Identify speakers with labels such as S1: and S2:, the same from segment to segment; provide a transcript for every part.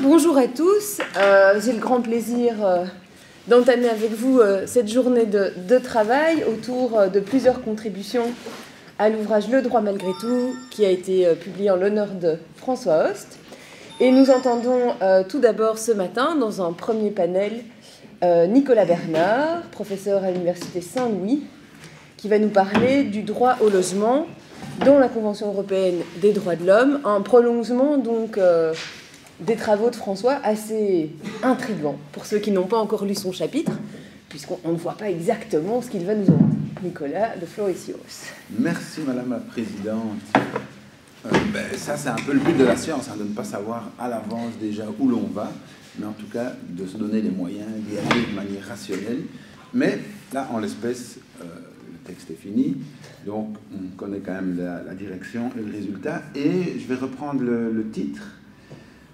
S1: Bonjour à tous, j'ai le grand plaisir d'entamer avec vous cette journée de travail autour de plusieurs contributions à l'ouvrage Le droit malgré tout, qui a été publié en l'honneur de François Host. Et nous entendons tout d'abord ce matin, dans un premier panel, Nicolas Bernard, professeur à l'Université Saint-Louis, qui va nous parler du droit au logement dans la Convention européenne des droits de l'homme, un prolongement donc des travaux de François assez intrigants pour ceux qui n'ont pas encore lu son chapitre, puisqu'on ne voit pas exactement ce qu'il va nous en dire. Nicolas, the floor is yours.
S2: Merci Madame la Présidente. Ça c'est un peu le but de la science, de ne pas savoir à l'avance déjà où l'on va, mais en tout cas de se donner les moyens d'y aller de manière rationnelle. Mais là, en l'espèce, le texte est fini, donc on connaît quand même la direction et le résultat. Et je vais reprendre le titre.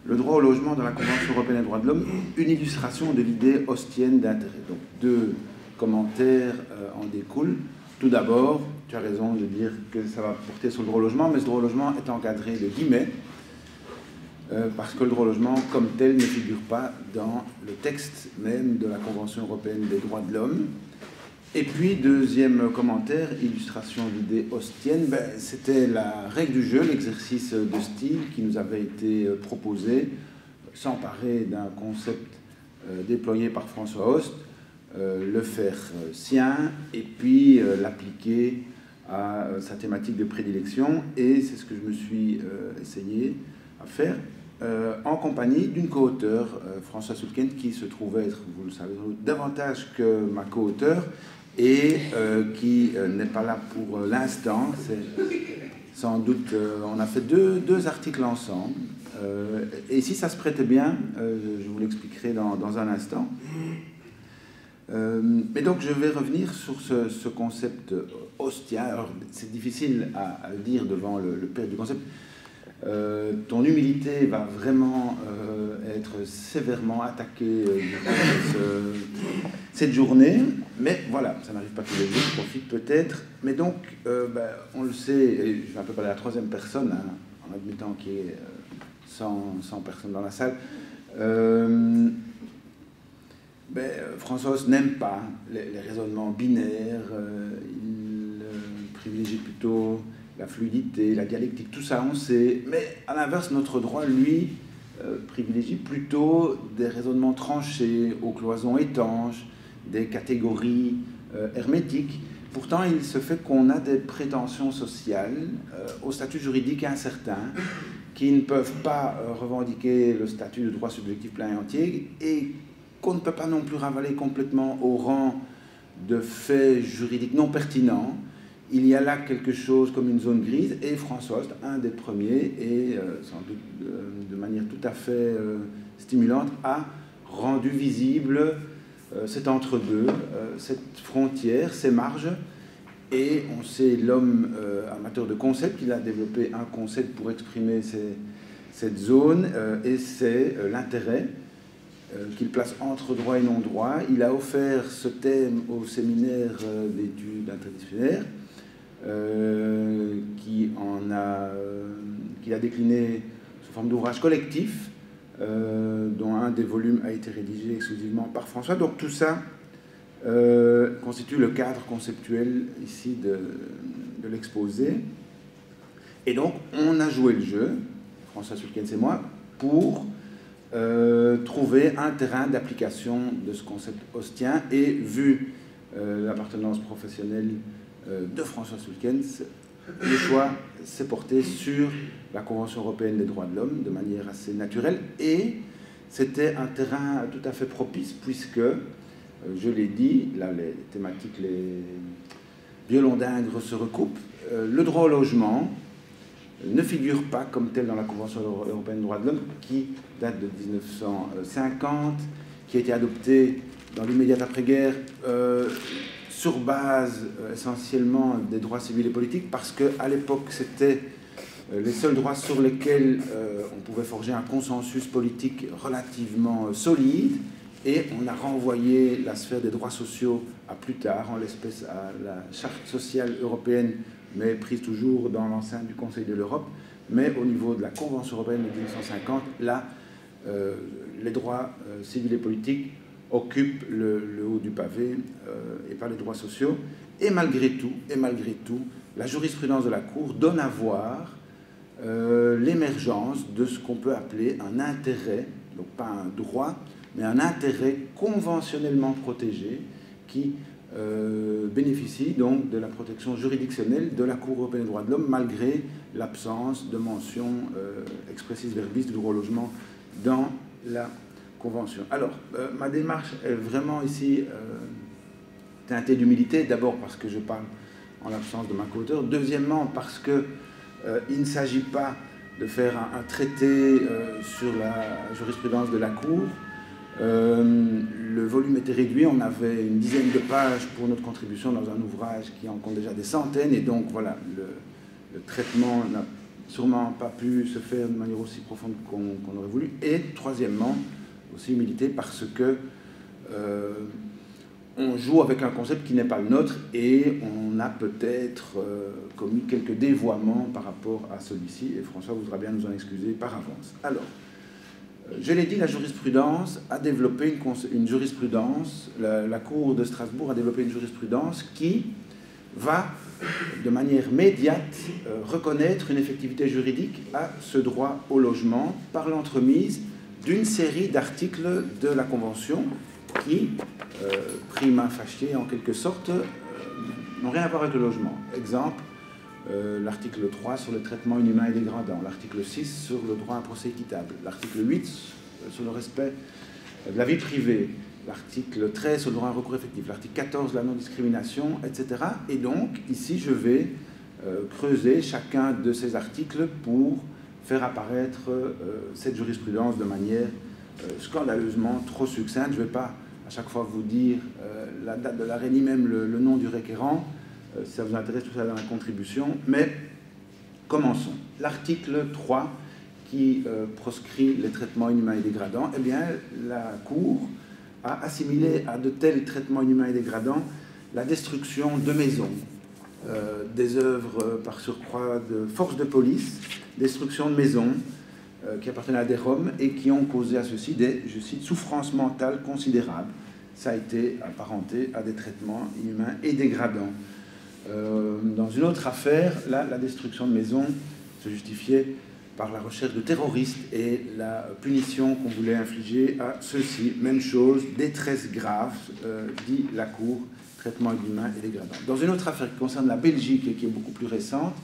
S2: Le droit au logement dans la Convention européenne des droits de l'homme, une illustration de l'idée hostienne d'intérêt. Donc deux commentaires en découlent. Tout d'abord, tu as raison de dire que ça va porter sur le droit au logement, mais ce droit au logement est encadré de guillemets, parce que le droit au logement, comme tel, ne figure pas dans le texte même de la Convention européenne des droits de l'homme. Et puis, deuxième commentaire, illustration d'idée hostienne, c'était la règle du jeu, l'exercice de style qui nous avait été proposé, s'emparer d'un concept déployé par François Host, le faire sien, et puis l'appliquer à sa thématique de prédilection. Et c'est ce que je me suis essayé à faire en compagnie d'une co-auteure, Françoise Soulkens, qui se trouvait être, vous le savez, davantage que ma co-auteure, et qui n'est pas là pour l'instant. C'est sans doute, on a fait deux articles ensemble, et si ça se prêtait bien, je vous l'expliquerai dans un instant. Mais donc je vais revenir sur ce concept hostien. Alors c'est difficile à le dire devant le père du concept. Ton humilité va vraiment être sévèrement attaquée cette journée, mais voilà, ça n'arrive pas tous les jours, je profite peut-être. Mais donc, on le sait, et je vais un peu parler à la troisième personne, en admettant qu'il y ait 100 personnes dans la salle. François n'aime pas les raisonnements binaires, il privilégie plutôt la fluidité, la dialectique, tout ça on sait, mais à l'inverse, notre droit, lui, privilégie plutôt des raisonnements tranchés, aux cloisons étanches, des catégories hermétiques. Pourtant, il se fait qu'on a des prétentions sociales au statut juridique incertain, qui ne peuvent pas revendiquer le statut de droit subjectif plein et entier, et qu'on ne peut pas non plus ravaler complètement au rang de faits juridiques non pertinents. Il y a là quelque chose comme une zone grise, et François, un des premiers, et sans doute de manière tout à fait stimulante, a rendu visible cet entre-deux, cette frontière, ces marges. Et on sait l'homme amateur de concept, il a développé un concept pour exprimer cette zone, et c'est l'intérêt qu'il place entre droit et non-droit. Il a offert ce thème au séminaire d'études interdisciplinaires, qu'il a décliné sous forme d'ouvrage collectif, dont un des volumes a été rédigé exclusivement par François. Donc tout ça constitue le cadre conceptuel ici de l'exposé. Et donc on a joué le jeu, François Soulkens et moi, pour trouver un terrain d'application de ce concept hostien, et vu l'appartenance professionnelle de François Soulkens, le choix s'est porté sur la Convention européenne des droits de l'homme de manière assez naturelle, et c'était un terrain tout à fait propice puisque, je l'ai dit, là les thématiques, les violons d'Ingres se recoupent. Le droit au logement ne figure pas comme tel dans la Convention européenne des droits de l'homme, qui date de 1950, qui a été adoptée dans l'immédiat après-guerre sur base essentiellement des droits civils et politiques, parce qu'à l'époque, c'était les seuls droits sur lesquels on pouvait forger un consensus politique relativement solide, et on a renvoyé la sphère des droits sociaux à plus tard, en l'espèce à la Charte sociale européenne, mais prise toujours dans l'enceinte du Conseil de l'Europe. Mais au niveau de la Convention européenne de 1950, là, les droits civils et politiques occupent le haut du pavé et pas les droits sociaux. Et malgré tout, la jurisprudence de la Cour donne à voir l'émergence de ce qu'on peut appeler un intérêt, donc pas un droit, mais un intérêt conventionnellement protégé qui bénéficie donc de la protection juridictionnelle de la Cour européenne des droits de l'homme, malgré l'absence de mention expressis verbis du droit au logement dans la Convention. Alors, ma démarche est vraiment ici teintée d'humilité, d'abord parce que je parle en l'absence de ma co-auteure, deuxièmement parce que il ne s'agit pas de faire un traité sur la jurisprudence de la Cour. Le volume était réduit, on avait une dizaine de pages pour notre contribution dans un ouvrage qui en compte déjà des centaines, et donc voilà, le traitement n'a sûrement pas pu se faire de manière aussi profonde qu'on aurait voulu. Et troisièmement, aussi humilité, parce que on joue avec un concept qui n'est pas le nôtre et on a peut-être commis quelques dévoiements par rapport à celui-ci, et François voudra bien nous en excuser par avance. Alors, je l'ai dit, la jurisprudence a développé une jurisprudence, la Cour de Strasbourg a développé une jurisprudence qui va, de manière médiate, reconnaître une effectivité juridique à ce droit au logement par l'entremise d'une série d'articles de la Convention qui, prima facie en quelque sorte, n'ont rien à voir avec le logement. Exemple, l'article 3 sur le traitement inhumain et dégradant, l'article 6 sur le droit à un procès équitable, l'article 8 sur le respect de la vie privée, l'article 13 sur le droit à un recours effectif, l'article 14 la non-discrimination, etc. Et donc, ici, je vais creuser chacun de ces articles pour faire apparaître cette jurisprudence de manière scandaleusement trop succincte. Je ne vais pas à chaque fois vous dire la date de l'arrêt, ni même le nom du requérant. Si ça vous intéresse, tout ça dans la contribution. Mais commençons. L'article 3 qui proscrit les traitements inhumains et dégradants, eh bien, la Cour a assimilé à de tels traitements inhumains et dégradants la destruction de maisons, des œuvres par surcroît de forces de police, destruction de maisons qui appartenaient à des Roms et qui ont causé à ceux-ci des, je cite, souffrances mentales considérables. Ça a été apparenté à des traitements inhumains et dégradants. Dans une autre affaire, là, la destruction de maisons se justifiait par la recherche de terroristes et la punition qu'on voulait infliger à ceux-ci. Même chose, détresse grave, dit la Cour, traitement inhumain et dégradant. Dans une autre affaire qui concerne la Belgique et qui est beaucoup plus récente,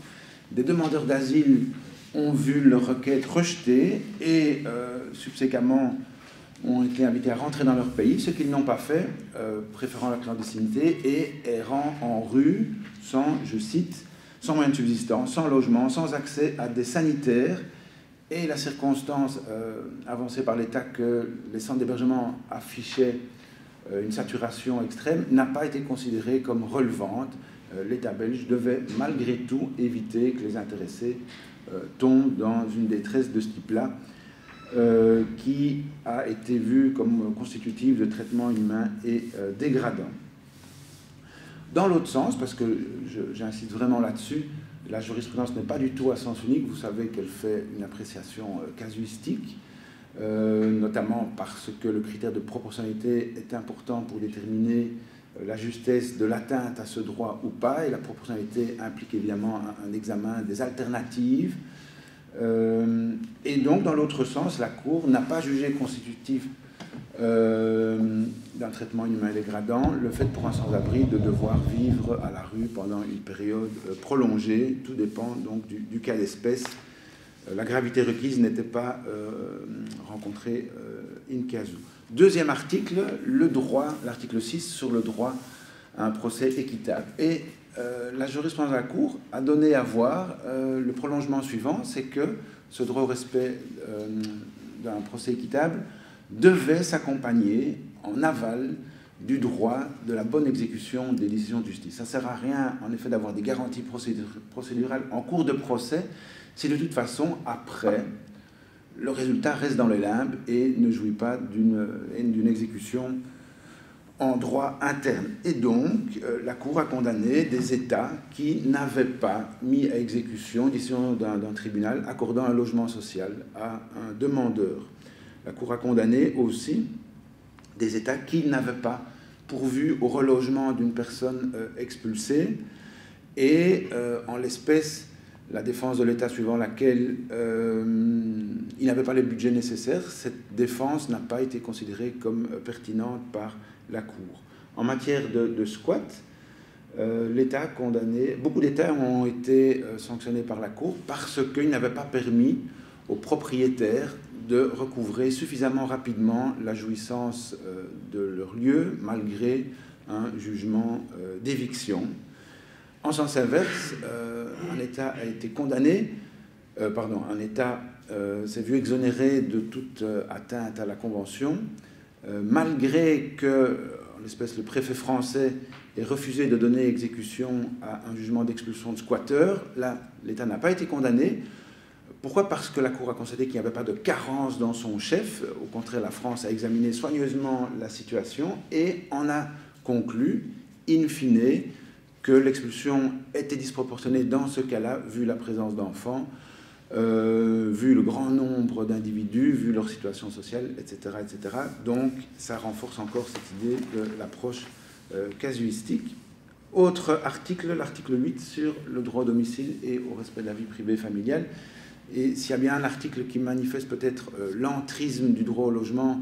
S2: des demandeurs d'asile ont vu leur requête rejetée et subséquemment ont été invités à rentrer dans leur pays, ce qu'ils n'ont pas fait, préférant la clandestinité et errant en rue sans, je cite, sans moyen de subsistance, sans logement, sans accès à des sanitaires, et la circonstance avancée par l'État que les centres d'hébergement affichaient une saturation extrême n'a pas été considérée comme relevante. L'État belge devait malgré tout éviter que les intéressés tombent dans une détresse de ce type-là, qui a été vue comme constitutive de traitement humain et dégradant. Dans l'autre sens, parce que j'insiste vraiment là-dessus, la jurisprudence n'est pas du tout à sens unique. Vous savez qu'elle fait une appréciation casuistique, notamment parce que le critère de proportionnalité est important pour déterminer la justesse de l'atteinte à ce droit ou pas, et la proportionnalité implique évidemment un examen des alternatives. Et donc, dans l'autre sens, la Cour n'a pas jugé constitutif d'un traitement inhumain et dégradant le fait pour un sans-abri de devoir vivre à la rue pendant une période prolongée. Tout dépend donc du cas d'espèce. La gravité requise n'était pas rencontrée in casu. Deuxième article, le droit, l'article 6 sur le droit à un procès équitable. Et la jurisprudence de la Cour a donné à voir le prolongement suivant, c'est que ce droit au respect d'un procès équitable devait s'accompagner en aval du droit de la bonne exécution des décisions de justice. Ça ne sert à rien, en effet, d'avoir des garanties procédurales en cours de procès si de toute façon, après, le résultat reste dans les limbes et ne jouit pas d'une exécution en droit interne. Et donc, la Cour a condamné des États qui n'avaient pas mis à exécution une décision d'un tribunal accordant un logement social à un demandeur la Cour a condamné aussi des États qui n'avaient pas pourvu au relogement d'une personne expulsée, et en l'espèce, la défense de l'État suivant laquelle il n'avait pas les budgets nécessaires, cette défense n'a pas été considérée comme pertinente par la Cour. En matière de squat, l'État a condamné, beaucoup d'États ont été sanctionnés par la Cour parce qu'ils n'avaient pas permis aux propriétaires de recouvrer suffisamment rapidement la jouissance de leur lieu malgré un jugement d'éviction. En sens inverse, un État a été condamné, un État s'est vu exonéré de toute atteinte à la Convention, malgré que, en l'espèce, le préfet français ait refusé de donner exécution à un jugement d'expulsion de squatteurs. Là, l'État n'a pas été condamné. Pourquoi? Parce que la Cour a constaté qu'il n'y avait pas de carence dans son chef. Au contraire, la France a examiné soigneusement la situation et en a conclu, in fine, que l'expulsion était disproportionnée dans ce cas-là, vu la présence d'enfants, vu le grand nombre d'individus, vu leur situation sociale, etc., etc. Donc, ça renforce encore cette idée de l'approche casuistique. Autre article, l'article 8 sur le droit au domicile et au respect de la vie privée familiale. Et s'il y a bien un article qui manifeste peut-être l'entrisme du droit au logement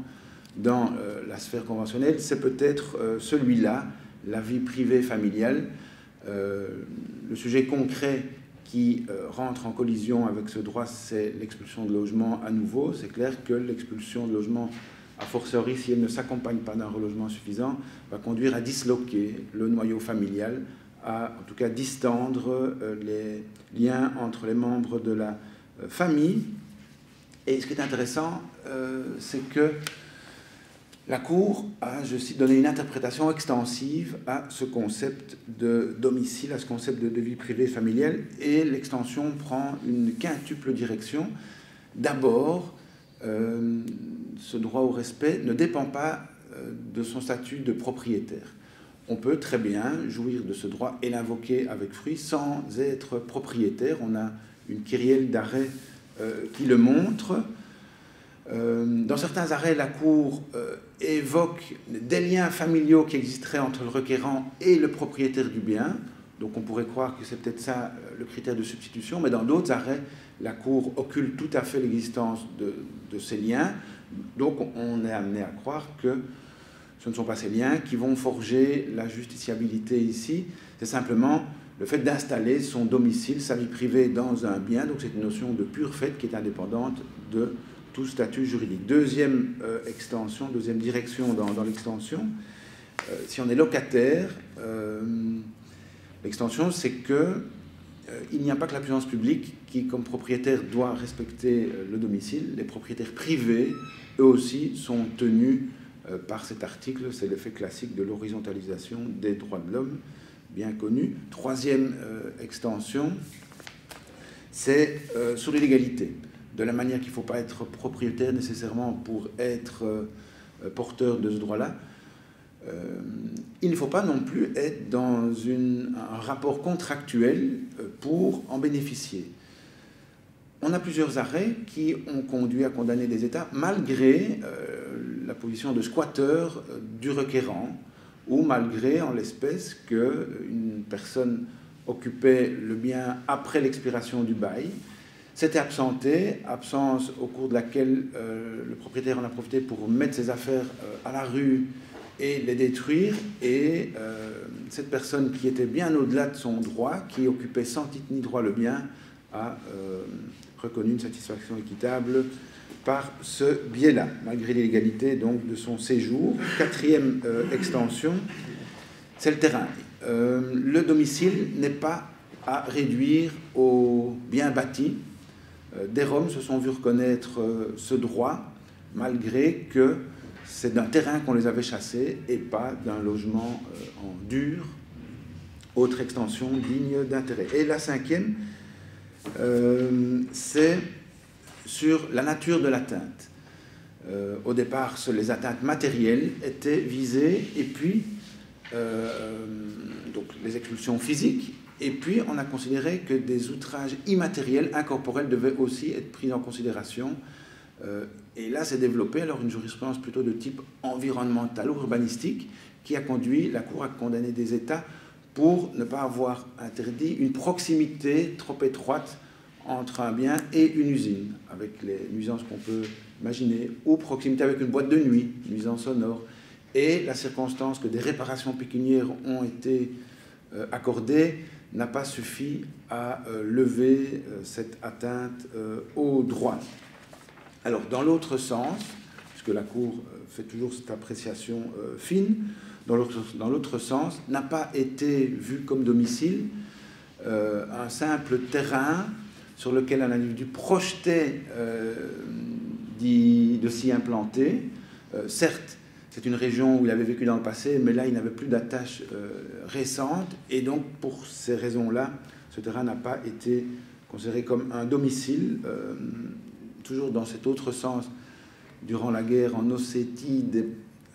S2: dans la sphère conventionnelle, c'est peut-être celui-là, la vie privée familiale. Le sujet concret qui rentre en collision avec ce droit, c'est l'expulsion de logement à nouveau. C'est clair que l'expulsion de logement, a fortiori, si elle ne s'accompagne pas d'un relogement suffisant, va conduire à disloquer le noyau familial, à en tout cas distendre les liens entre les membres de la famille. Et ce qui est intéressant, c'est que la Cour a, je cite, donné une interprétation extensive à ce concept de domicile, à ce concept de vie privée familiale, et l'extension prend une quintuple direction. D'abord, ce droit au respect ne dépend pas de son statut de propriétaire. On peut très bien jouir de ce droit et l'invoquer avec fruit sans être propriétaire. On a une kyrielle d'arrêts qui le montre. Dans certains arrêts, la Cour évoque des liens familiaux qui existeraient entre le requérant et le propriétaire du bien. Donc on pourrait croire que c'est peut-être ça le critère de substitution, mais dans d'autres arrêts, la Cour occulte tout à fait l'existence de ces liens. Donc on est amené à croire que ce ne sont pas ces liens qui vont forger la justiciabilité ici. C'est simplement le fait d'installer son domicile, sa vie privée dans un bien. Donc c'est une notion de pur fait qui est indépendante de tout statut juridique. Deuxième extension, deuxième direction dans l'extension. Si on est locataire, l'extension, c'est que il n'y a pas que la puissance publique qui, comme propriétaire, doit respecter le domicile. Les propriétaires privés, eux aussi, sont tenus par cet article. C'est l'effet classique de l'horizontalisation des droits de l'homme, bien connu. Troisième extension, c'est sur l'illégalité. De la manière qu'il ne faut pas être propriétaire nécessairement pour être porteur de ce droit-là, il ne faut pas non plus être dans un rapport contractuel pour en bénéficier. On a plusieurs arrêts qui ont conduit à condamner des États malgré la position de squatteur du requérant, ou malgré, en l'espèce, qu'une personne occupait le bien après l'expiration du bail, s'était absenté, absence au cours de laquelle le propriétaire en a profité pour mettre ses affaires à la rue et les détruire, et cette personne qui était bien au-delà de son droit, qui occupait sans titre ni droit le bien, a reconnu une satisfaction équitable par ce biais-là, malgré l'illégalité donc de son séjour. Quatrième extension, c'est le terrain. Le domicile n'est pas à réduire au bien bâti. Des Roms se sont vus reconnaître ce droit, malgré que c'est d'un terrain qu'on les avait chassés et pas d'un logement en dur. Autre extension digne d'intérêt. Et la cinquième, c'est sur la nature de l'atteinte. Au départ, les atteintes matérielles étaient visées, et puis donc les expulsions physiques, et puis on a considéré que des outrages immatériels, incorporels, devaient aussi être pris en considération Et là, s'est développée alors une jurisprudence plutôt de type environnemental ou urbanistique qui a conduit la Cour à condamner des États pour ne pas avoir interdit une proximité trop étroite entre un bien et une usine, avec les nuisances qu'on peut imaginer, ou proximité avec une boîte de nuit, nuisances sonores, et la circonstance que des réparations pécuniaires ont été accordées n'a pas suffi à lever cette atteinte au droit. Alors, dans l'autre sens, puisque la Cour fait toujours cette appréciation fine, dans l'autre sens, n'a pas été vu comme domicile un simple terrain sur lequel un individu projetait de s'y implanter. Certes, c'est une région où il avait vécu dans le passé, mais là, il n'avait plus d'attache récente, et donc, pour ces raisons-là, ce terrain n'a pas été considéré comme un domicile. Toujours dans cet autre sens, durant la guerre en Ossétie, des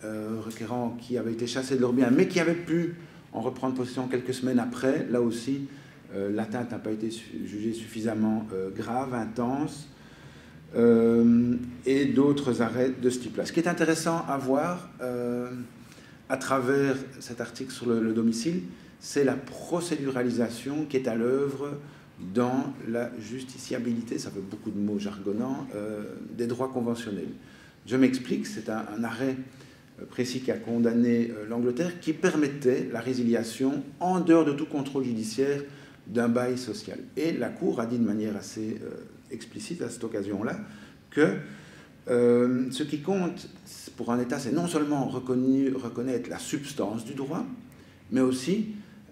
S2: requérants qui avaient été chassés de leurs biens, mais qui avaient pu en reprendre possession quelques semaines après, là aussi, l'atteinte n'a pas été jugée suffisamment grave, intense, et d'autres arrêts de ce type-là. Ce qui est intéressant à voir à travers cet article sur le domicile, c'est la procéduralisation qui est à l'œuvre dans la justiciabilité, ça fait beaucoup de mots jargonnants, des droits conventionnels. Je m'explique, c'est un arrêt précis qui a condamné l'Angleterre qui permettait la résiliation en dehors de tout contrôle judiciaire d'un bail social. Et la Cour a dit de manière assez explicite à cette occasion-là que ce qui compte pour un État, c'est non seulement reconnaître la substance du droit, mais aussi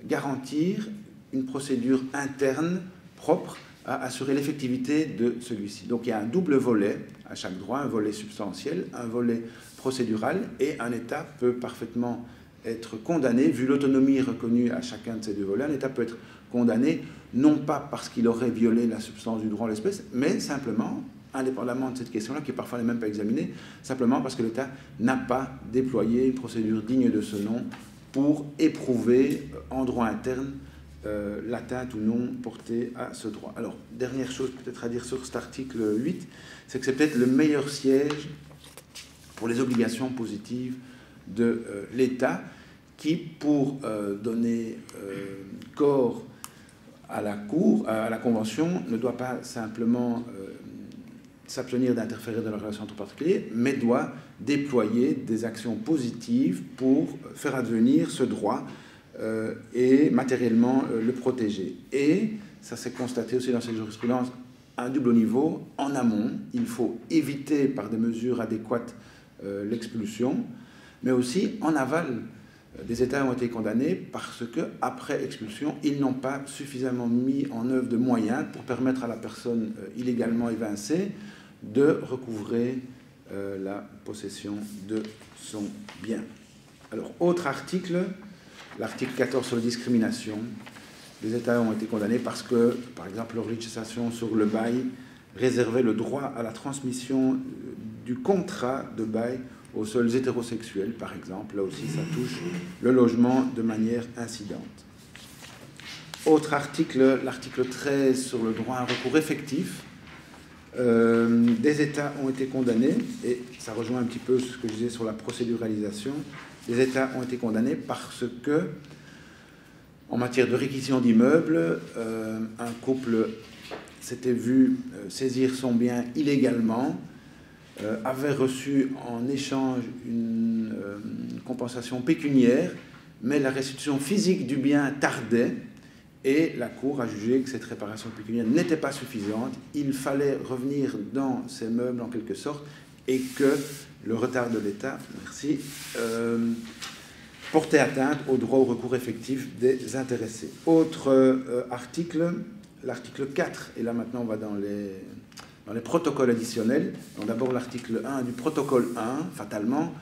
S2: garantir une procédure interne propre à assurer l'effectivité de celui-ci. Donc il y a un double volet à chaque droit, un volet substantiel, un volet procédural, et un État peut parfaitement être condamné, vu l'autonomie reconnue à chacun de ces deux volets, un État peut être condamné non pas parce qu'il aurait violé la substance du droit en l'espèce, mais simplement, indépendamment de cette question-là, qui parfois n'est même pas examinée, simplement parce que l'État n'a pas déployé une procédure digne de ce nom pour éprouver en droit interne l'atteinte ou non portée à ce droit. Alors, dernière chose peut-être à dire sur cet article 8, c'est que c'est peut-être le meilleur siège pour les obligations positives de l'État qui, pour donner corps à la Cour, à la Convention, ne doit pas simplement s'abstenir d'interférer dans la relation entre particuliers, mais doit déployer des actions positives pour faire advenir ce droit et matériellement le protéger. Et ça s'est constaté aussi dans cette jurisprudence à un double niveau. En amont, il faut éviter par des mesures adéquates l'expulsion, mais aussi en aval. Des États ont été condamnés parce que, après expulsion, ils n'ont pas suffisamment mis en œuvre de moyens pour permettre à la personne illégalement évincée de recouvrer la possession de son bien. Alors, autre article, l'article 14 sur la discrimination. Des États ont été condamnés parce que, par exemple, leur législation sur le bail réservait le droit à la transmission du contrat de bail aux seuls hétérosexuels, par exemple. Là aussi, ça touche le logement de manière incidente. Autre article, l'article 13 sur le droit à un recours effectif. Des États ont été condamnés, et ça rejoint un petit peu ce que je disais sur la procéduralisation. Des États ont été condamnés parce que, en matière de réquisition d'immeubles, un couple s'était vu saisir son bien illégalement, avait reçu en échange une compensation pécuniaire, mais la restitution physique du bien tardait, et la Cour a jugé que cette réparation pécuniaire n'était pas suffisante. Il fallait revenir dans ces meubles en quelque sorte, et que le retard de l'État, portait atteinte au droit au recours effectif des intéressés. Autre article, l'article 4, et là maintenant on va dans les protocoles additionnels. Donc d'abord l'article 1 du protocole 1, fatalement,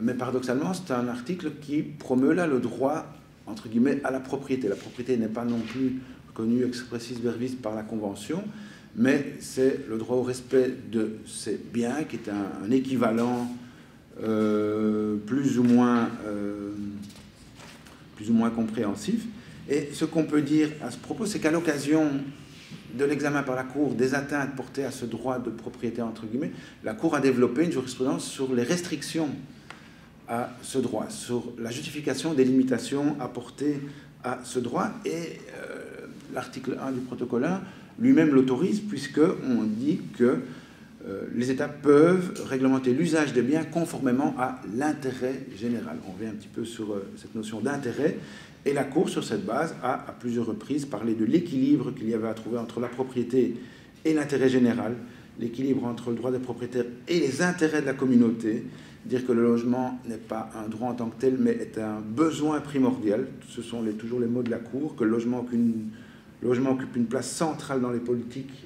S2: mais paradoxalement, c'est un article qui promeut là le droit, entre guillemets, à la propriété. La propriété n'est pas non plus reconnue expressis verbis par la Convention, mais c'est le droit au respect de ces biens, qui est un équivalent plus ou moins compréhensif. Et ce qu'on peut dire à ce propos, c'est qu'à l'occasion de l'examen par la Cour des atteintes portées à ce droit de propriété, entre guillemets, la Cour a développé une jurisprudence sur les restrictions à ce droit, sur la justification des limitations apportées à ce droit. Et l'article 1 du protocole 1 lui-même l'autorise, puisqu'on dit que les États peuvent réglementer l'usage des biens conformément à l'intérêt général. On revient un petit peu sur cette notion d'intérêt. Et la Cour, sur cette base, a à plusieurs reprises parlé de l'équilibre qu'il y avait à trouver entre la propriété et l'intérêt général, l'équilibre entre le droit des propriétaires et les intérêts de la communauté, dire que le logement n'est pas un droit en tant que tel, mais est un besoin primordial. Ce sont toujours les mots de la Cour, que le logement occupe une place centrale dans les politiques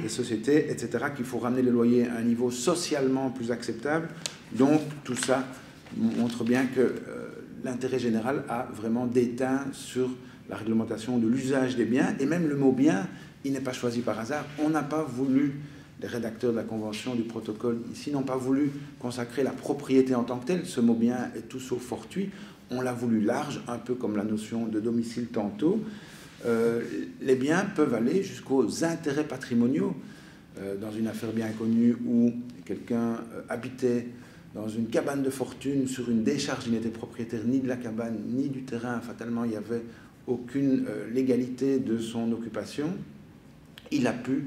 S2: des sociétés, etc., qu'il faut ramener les loyers à un niveau socialement plus acceptable. Donc, tout ça montre bien que l'intérêt général a vraiment déteint sur la réglementation de l'usage des biens. Et même le mot « bien », il n'est pas choisi par hasard. On n'a pas voulu, les rédacteurs de la Convention, du protocole, ici, n'ont pas voulu consacrer la propriété en tant que telle. Ce mot « bien » est tout sauf fortuit. On l'a voulu large, un peu comme la notion de domicile tantôt. Les biens peuvent aller jusqu'aux intérêts patrimoniaux. Dans une affaire bien connue où quelqu'un habitait dans une cabane de fortune sur une décharge, il n'était propriétaire ni de la cabane ni du terrain. Fatalement, il n'y avait aucune légalité de son occupation. Il a pu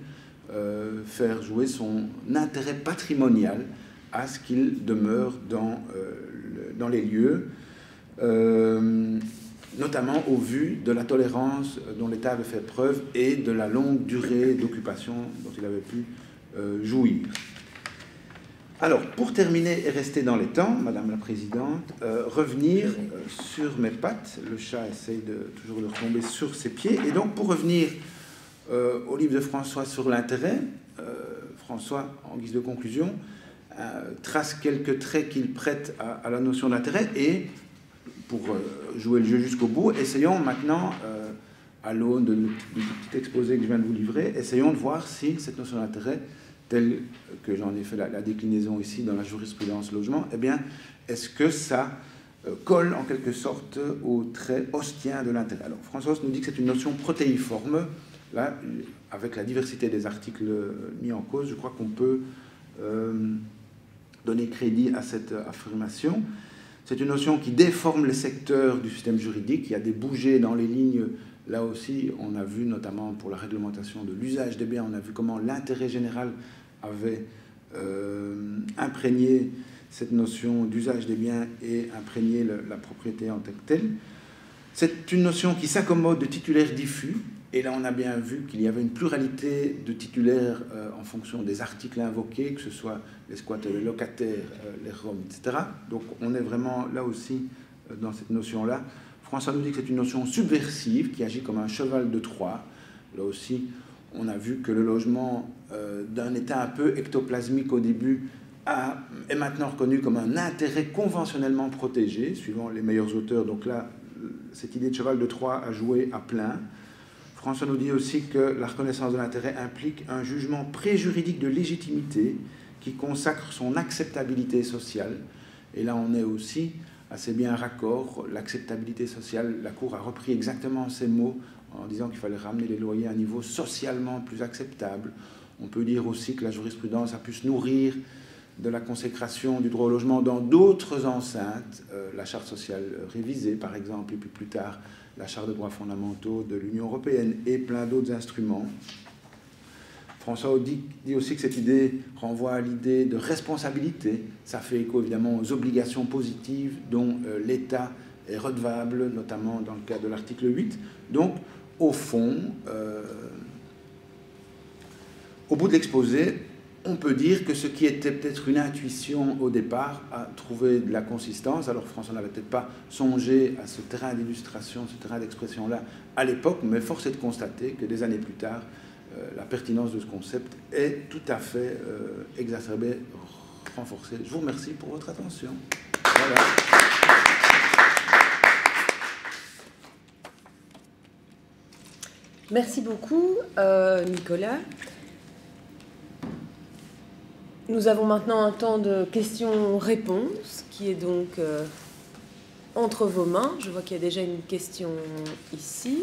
S2: faire jouer son intérêt patrimonial à ce qu'il demeure dans les lieux, notamment au vu de la tolérance dont l'État avait fait preuve et de la longue durée d'occupation dont il avait pu jouir. Alors, pour terminer et rester dans les temps, Madame la Présidente, revenir sur mes pattes. Le chat essaye toujours de retomber sur ses pieds. Et donc, pour revenir au livre de François sur l'intérêt, François, en guise de conclusion, trace quelques traits qu'il prête à la notion d'intérêt. Et, pour jouer le jeu jusqu'au bout, essayons maintenant, à l'aune du petit exposé que je viens de vous livrer, essayons de voir si cette notion d'intérêt, telle que j'en ai fait la déclinaison ici dans la jurisprudence logement, eh bien, est-ce que ça colle en quelque sorte au trait ostien de l'intérêt? Alors, François nous dit que c'est une notion protéiforme. Là, avec la diversité des articles mis en cause, je crois qu'on peut donner crédit à cette affirmation. C'est une notion qui déforme les secteurs du système juridique. Il y a des bougées dans les lignes. Là aussi, on a vu, notamment pour la réglementation de l'usage des biens, on a vu comment l'intérêt général avait imprégné cette notion d'usage des biens et imprégné la propriété en tant que telle. C'est une notion qui s'accommode de titulaires diffus. Et là, on a bien vu qu'il y avait une pluralité de titulaires en fonction des articles invoqués, que ce soit les squatteurs, les locataires, les roms, etc. Donc, on est vraiment là aussi dans cette notion-là. François nous dit que c'est une notion subversive qui agit comme un cheval de Troie. Là aussi, on a vu que le logement d'un état un peu ectoplasmique au début est maintenant reconnu comme un intérêt conventionnellement protégé, suivant les meilleurs auteurs. Donc là, cette idée de cheval de Troie a joué à plein. François nous dit aussi que la reconnaissance de l'intérêt implique un jugement préjuridique de légitimité qui consacre son acceptabilité sociale. Et là, on est aussi assez bien raccord. L'acceptabilité sociale, la Cour a repris exactement ces mots en disant qu'il fallait ramener les loyers à un niveau socialement plus acceptable. On peut dire aussi que la jurisprudence a pu se nourrir de la consécration du droit au logement dans d'autres enceintes, la charte sociale révisée par exemple, et puis plus tard la charte de droits fondamentaux de l'Union européenne et plein d'autres instruments. François dit aussi que cette idée renvoie à l'idée de responsabilité. Ça fait écho évidemment aux obligations positives dont l'État est redevable, notamment dans le cas de l'article 8. Donc, au fond, au bout de l'exposé, on peut dire que ce qui était peut-être une intuition au départ a trouvé de la consistance. Alors François n'avait peut-être pas songé à ce terrain d'illustration, ce terrain d'expression-là à l'époque, mais force est de constater que des années plus tard, la pertinence de ce concept est tout à fait exacerbée, renforcée. Je vous remercie pour votre attention. Voilà.
S1: Merci beaucoup, Nicolas. Nous avons maintenant un temps de questions-réponses qui est donc entre vos mains. Je vois qu'il y a déjà une question ici.